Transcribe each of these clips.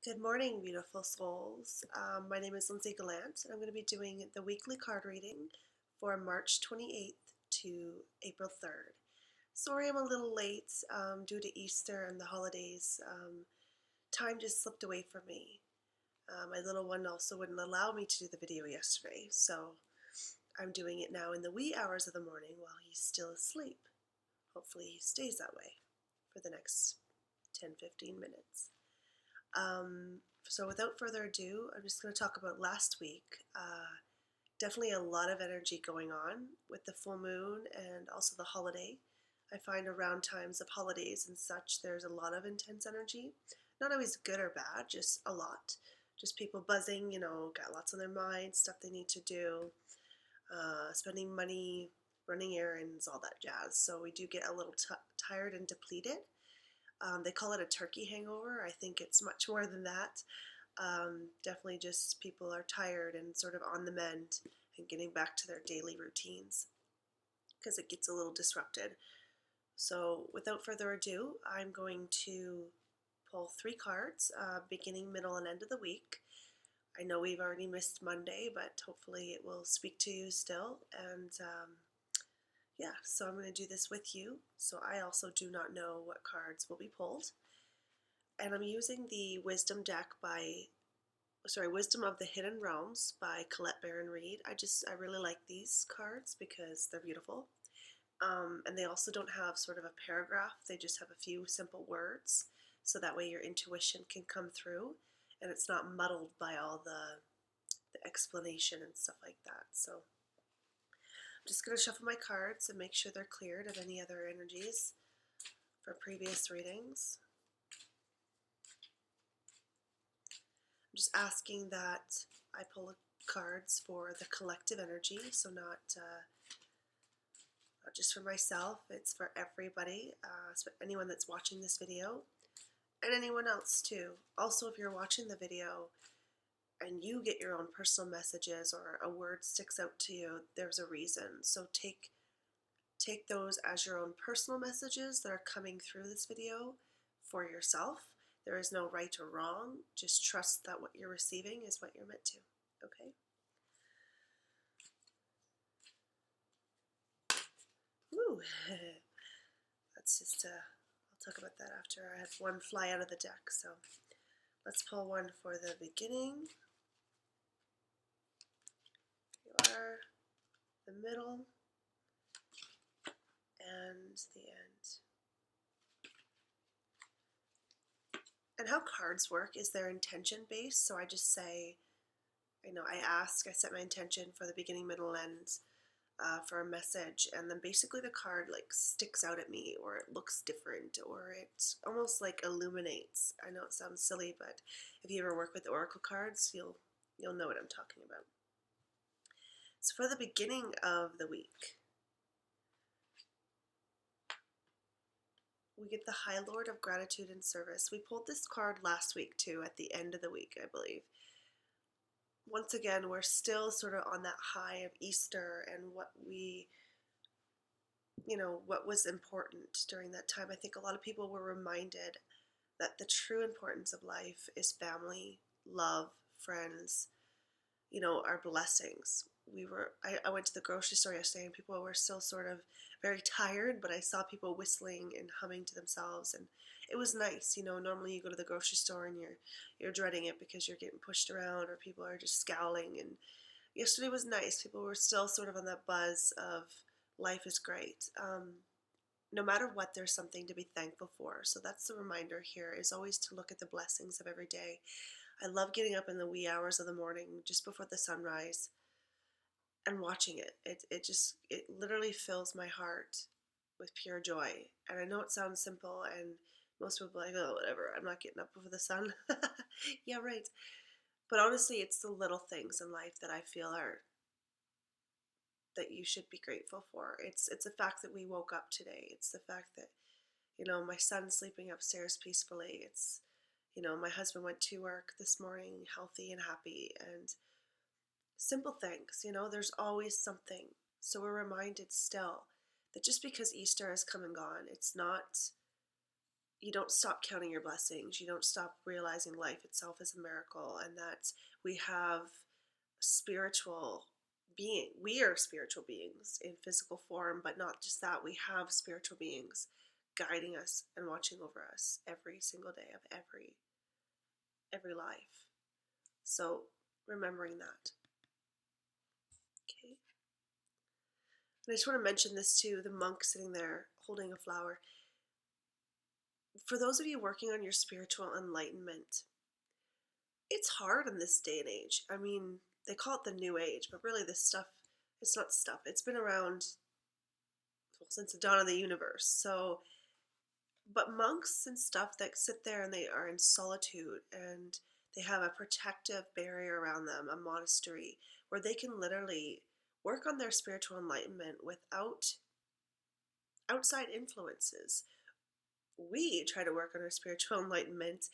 Good morning, beautiful souls. My name is Lindsay Gallant, and I'm going to be doing the weekly card reading for March 28th to April 3rd. Sorry I'm a little late due to Easter and the holidays. Time just slipped away from me. My little one also wouldn't allow me to do the video yesterday, so I'm doing it now in the wee hours of the morning while he's still asleep. Hopefully he stays that way for the next 10-15 minutes. So without further ado, I'm just going to talk about last week. Definitely a lot of energy going on with the full moon and also the holiday. I find around times of holidays and such, there's a lot of intense energy. Not always good or bad, just a lot. Just people buzzing, got lots on their mind, stuff they need to do, spending money, running errands, all that jazz. So we do get a little tired and depleted. They call it a turkey hangover. I think it's much more than that. Definitely just people are tired and sort of on the mend and getting back to their daily routines because it gets a little disrupted. So without further ado, I'm going to pull 3 cards, beginning, middle, and end of the week. I know we've already missed Monday, but hopefully it will speak to you still. And yeah, so I'm going to do this with you. So I also do not know what cards will be pulled. And I'm using the Wisdom of the Hidden Realms by Colette Baron Reid. I really like these cards because they're beautiful. And they also don't have sort of a paragraph. They just have a few simple words. So that way your intuition can come through and it's not muddled by all the explanation and stuff like that. So I'm just going to shuffle my cards and make sure they're cleared of any other energies for previous readings. I'm just asking that I pull cards for the collective energy, so not just for myself, it's for everybody, anyone that's watching this video, and anyone else too. Also, if you're watching the video and you get your own personal messages or a word sticks out to you, there's a reason. So take those as your own personal messages that are coming through this video for yourself. There is no right or wrong. Just trust that what you're receiving is what you're meant to. Okay? Woo! That's just, I'll talk about that after I have one fly out of the deck. So let's pull one for the beginning. Here you are, the middle, and the end. And how cards work is they're intention based. So I just say, I set my intention for the beginning, middle, end for a message, and then basically the card like sticks out at me, or it looks different, or it almost like illuminates. I know it sounds silly, but if you ever work with oracle cards, you'll know what I'm talking about. So for the beginning of the week, we get the High Lord of Gratitude and Service. We pulled this card last week too, at the end of the week, I believe. Once again, we're still sort of on that high of Easter and what was important during that time. I think a lot of people were reminded that the true importance of life is family, love, friends, our blessings. I went to the grocery store yesterday and people were still sort of very tired, but I saw people whistling and humming to themselves, and it was nice. Normally you go to the grocery store and you're dreading it because you're getting pushed around or people are just scowling, and yesterday was nice. People were still sort of on that buzz of life is great. No matter what, there's something to be thankful for. So that's the reminder here, is always to look at the blessings of every day. I love getting up in the wee hours of the morning, just before the sunrise, and watching it. It literally fills my heart with pure joy. And I know it sounds simple, and most people are like, oh, whatever, I'm not getting up before the sun. Yeah, right. But honestly, it's the little things in life that I feel that you should be grateful for. It's the fact that we woke up today. It's the fact that, my son's sleeping upstairs peacefully. It's, my husband went to work this morning healthy and happy, and simple things, there's always something. So we're reminded still that just because Easter has come and gone, it's not, you don't stop counting your blessings. You don't stop realizing life itself is a miracle, and that we have spiritual being. We are spiritual beings in physical form, but not just that. We have spiritual beings guiding us and watching over us every single day of every life. So remembering that. Okay. And I just want to mention this too, the monk sitting there holding a flower. For those of you working on your spiritual enlightenment, it's hard in this day and age. I mean, they call it the new age, but really this stuff, it's not stuff. It's been around since the dawn of the universe. So, but monks and stuff that sit there and they are in solitude and they have a protective barrier around them, a monastery, where they can literally work on their spiritual enlightenment without outside influences. We try to work on our spiritual enlightenment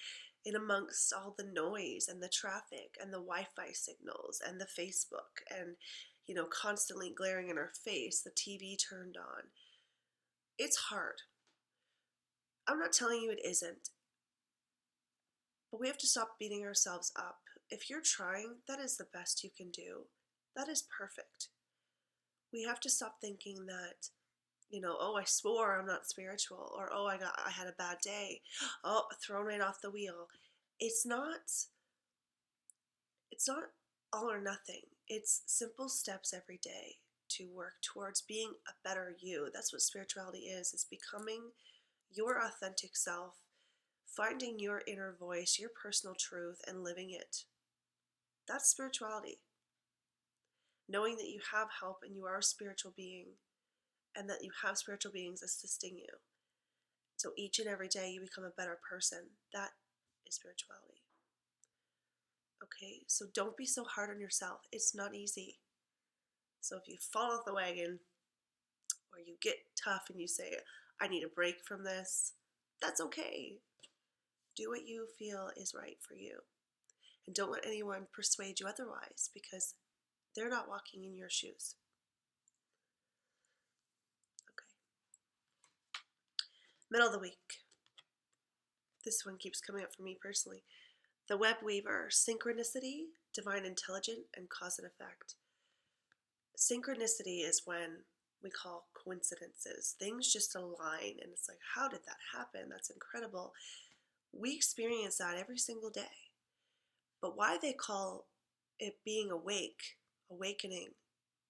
in amongst all the noise and the traffic and the Wi-Fi signals and the Facebook and, constantly glaring in our face, the TV turned on. It's hard. I'm not telling you it isn't, but we have to stop beating ourselves up. If you're trying, that is the best you can do. That is perfect. We have to stop thinking that, oh, I swore I'm not spiritual, or oh, I had a bad day, oh, thrown right off the wheel. It's not all or nothing. It's simple steps every day to work towards being a better you. That's what spirituality is becoming your authentic self, finding your inner voice, your personal truth, and living it. That's spirituality. Knowing that you have help and you are a spiritual being, and that you have spiritual beings assisting you. So each and every day you become a better person. That is spirituality. Okay, so don't be so hard on yourself. It's not easy. So if you fall off the wagon, or you get tough and you say, I need a break from this, that's okay. Do what you feel is right for you. And don't let anyone persuade you otherwise, because they're not walking in your shoes. Okay. Middle of the week. This one keeps coming up for me personally. The web weaver, synchronicity, divine intelligence, and cause and effect. Synchronicity is when we call coincidences. Things just align, and it's like, how did that happen? That's incredible. We experience that every single day. But why they call it being awakening,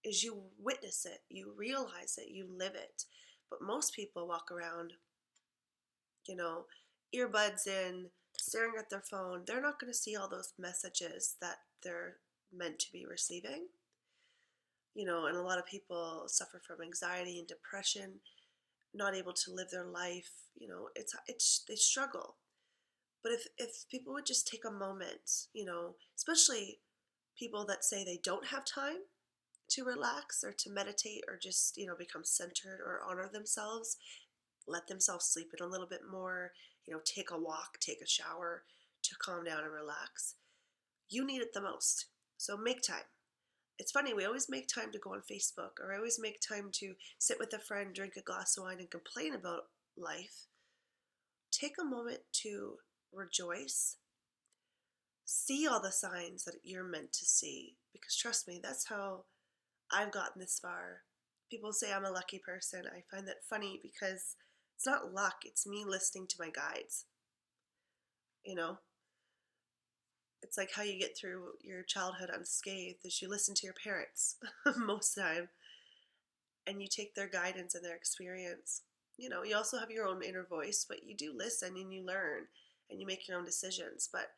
is you witness it, you realize it, you live it. But most people walk around, earbuds in, staring at their phone. They're not going to see all those messages that they're meant to be receiving. And a lot of people suffer from anxiety and depression, not able to live their life. They struggle. But if people would just take a moment, especially people that say they don't have time to relax or to meditate or just, become centered or honor themselves, let themselves sleep in a little bit more, take a walk, take a shower to calm down and relax. You need it the most. So make time. It's funny, we always make time to go on Facebook, or I always make time to sit with a friend, drink a glass of wine, and complain about life. Take a moment to rejoice. See all the signs that you're meant to see, because trust me, that's how I've gotten this far. People say I'm a lucky person. I find that funny because it's not luck, it's me listening to my guides. It's like how you get through your childhood unscathed is you listen to your parents most of the time, and you take their guidance and their experience. You also have your own inner voice, but you do listen and you learn and you make your own decisions. But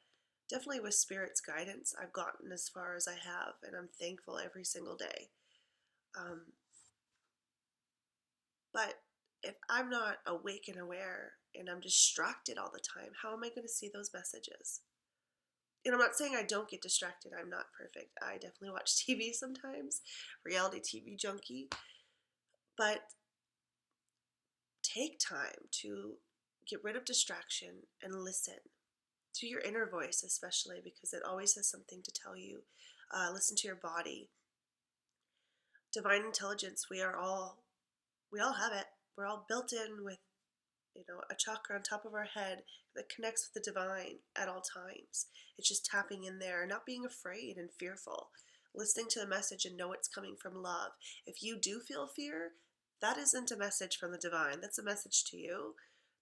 definitely with Spirit's guidance, I've gotten as far as I have, and I'm thankful every single day. But if I'm not awake and aware and I'm distracted all the time, how am I going to see those messages? And I'm not saying I don't get distracted. I'm not perfect. I definitely watch TV sometimes, reality TV junkie. But take time to get rid of distraction and listen to your inner voice, especially because it always has something to tell you. Listen to your body. Divine intelligence, we all have it. We're all built in with a chakra on top of our head that connects with the divine at all times. It's just tapping in there, not being afraid and fearful, listening to the message and know it's coming from love. If you do feel fear, that isn't a message from the divine. That's a message to you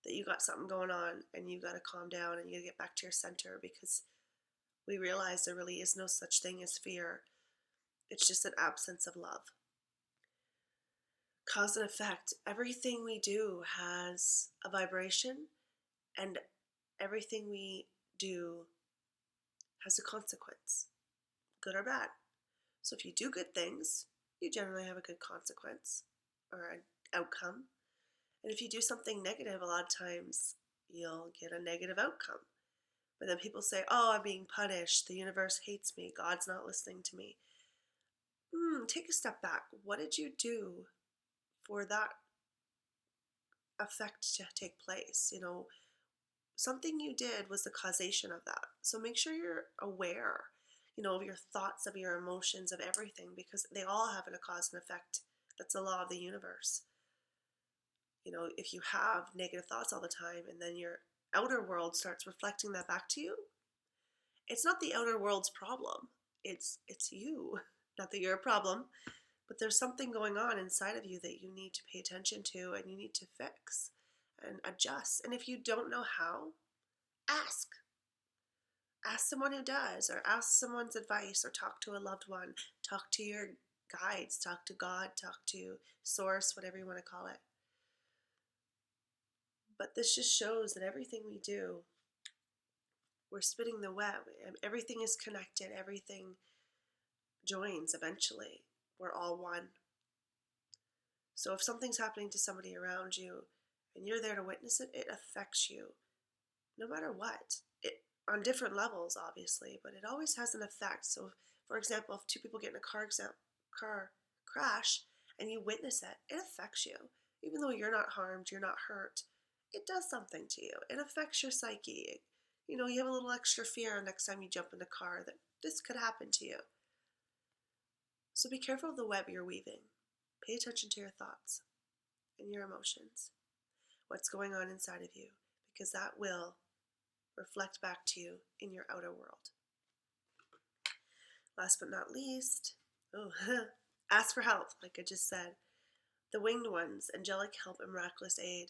that you got something going on and you got to calm down and you got to get back to your center, because we realize there really is no such thing as fear. It's just an absence of love. Cause and effect. Everything we do has a vibration, and everything we do has a consequence, good or bad. So if you do good things, you generally have a good consequence or an outcome. And if you do something negative, a lot of times you'll get a negative outcome. But then people say, oh, I'm being punished. The universe hates me. God's not listening to me. Take a step back. What did you do for that effect to take place? Something you did was the causation of that. So make sure you're aware, of your thoughts, of your emotions, of everything, because they all have a cause and effect. That's the law of the universe. If you have negative thoughts all the time and then your outer world starts reflecting that back to you, it's not the outer world's problem. It's you. Not that you're a problem, but there's something going on inside of you that you need to pay attention to and you need to fix and adjust. And if you don't know how, ask. Ask someone who does, or ask someone's advice, or talk to a loved one, talk to your guides, talk to God, talk to Source, whatever you want to call it. But this just shows that everything we do, we're spinning the web. Everything is connected. Everything joins eventually. We're all one. So if something's happening to somebody around you and you're there to witness it, it affects you no matter what. On different levels, obviously, but it always has an effect. So, for example, if two people get in a car crash and you witness it, it affects you. Even though you're not harmed, you're not hurt, it does something to you. It affects your psyche. You have a little extra fear next time you jump in a car that this could happen to you. So be careful of the web you're weaving. Pay attention to your thoughts and your emotions, what's going on inside of you, because that will reflect back to you in your outer world. Last but not least, ask for help, like I just said. The winged ones, angelic help and miraculous aid,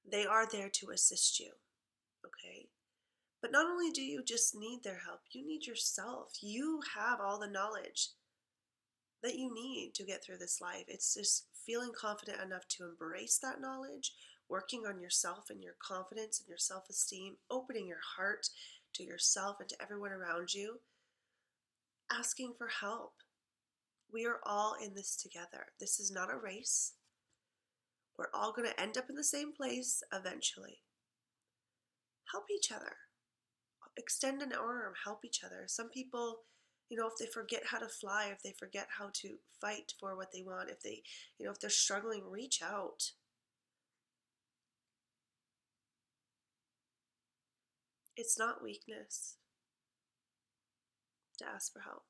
they are there to assist you, okay? But not only do you just need their help, you need yourself. You have all the knowledge that you need to get through this life. It's just feeling confident enough to embrace that knowledge, working on yourself and your confidence and your self-esteem, opening your heart to yourself and to everyone around you, asking for help. We are all in this together. This is not a race. We're all going to end up in the same place eventually. Help each other. Extend an arm, help each other. Some people, if they forget how to fly, if they forget how to fight for what they want, if they're struggling, reach out. It's not weakness to ask for help.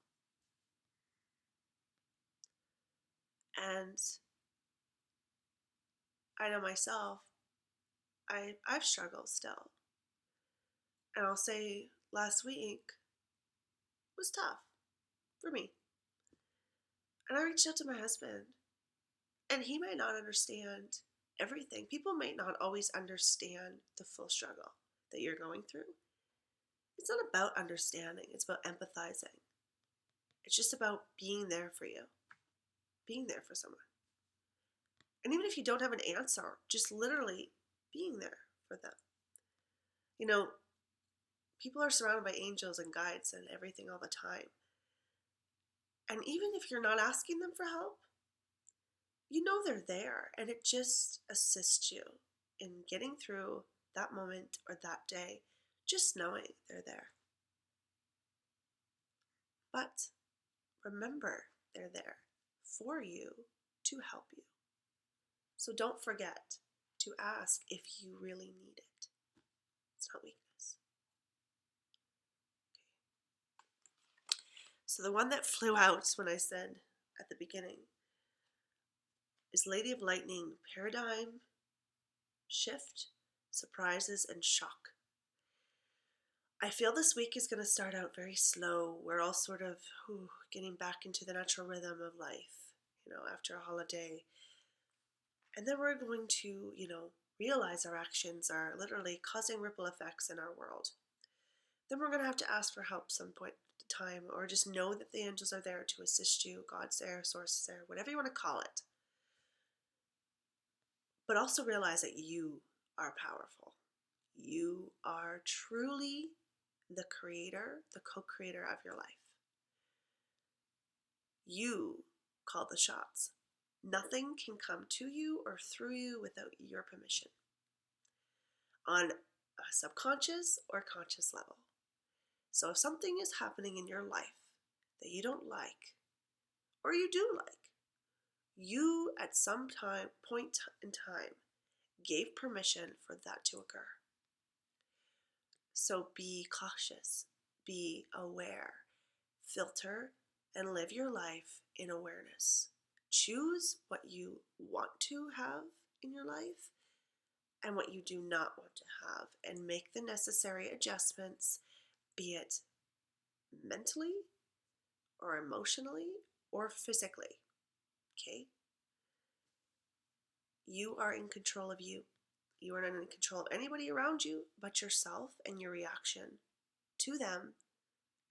And I know myself, I've struggled still. And I'll say last week was tough for me. And I reached out to my husband, and he might not understand everything. People might not always understand the full struggle that you're going through. It's not about understanding, it's about empathizing. It's just about being there for you, being there for someone. And even if you don't have an answer, just literally being there for them. People are surrounded by angels and guides and everything all the time. And even if you're not asking them for help, they're there, and it just assists you in getting through that moment or that day, just knowing they're there. But remember, they're there for you to help you. So don't forget to ask if you really need it. It's not weakness. Okay. So the one that flew out when I said at the beginning is Lady of Lightning, Paradigm shift, surprises, and shock. I feel this week is going to start out very slow. We're all sort of getting back into the natural rhythm of life, after a holiday. And then we're going to, realize our actions are literally causing ripple effects in our world. Then we're going to have to ask for help some point in time, or just know that the angels are there to assist you. God's there, source is there, whatever you want to call it. But also realize that you are powerful. You are truly the creator, the co-creator of your life. You call the shots. Nothing can come to you or through you without your permission, on a subconscious or conscious level. So if something is happening in your life that you don't like, or you do like, you at some point in time gave permission for that to occur. So be cautious, be aware, filter, and live your life in awareness. Choose what you want to have in your life and what you do not want to have, and make the necessary adjustments, be it mentally or emotionally or physically. Okay? You are in control of you. You are not in control of anybody around you but yourself and your reaction to them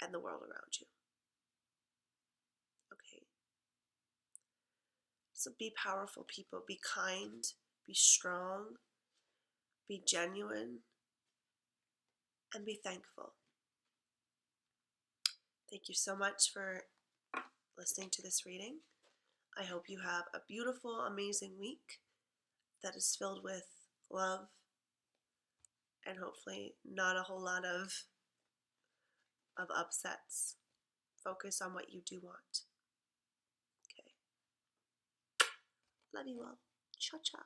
and the world around you. Okay? So be powerful, people. Be kind, be strong, be genuine, and be thankful. Thank you so much for listening to this reading. I hope you have a beautiful, amazing week that is filled with love and hopefully not a whole lot of upsets. Focus on what you do want. Okay. Love you all. Cha-cha.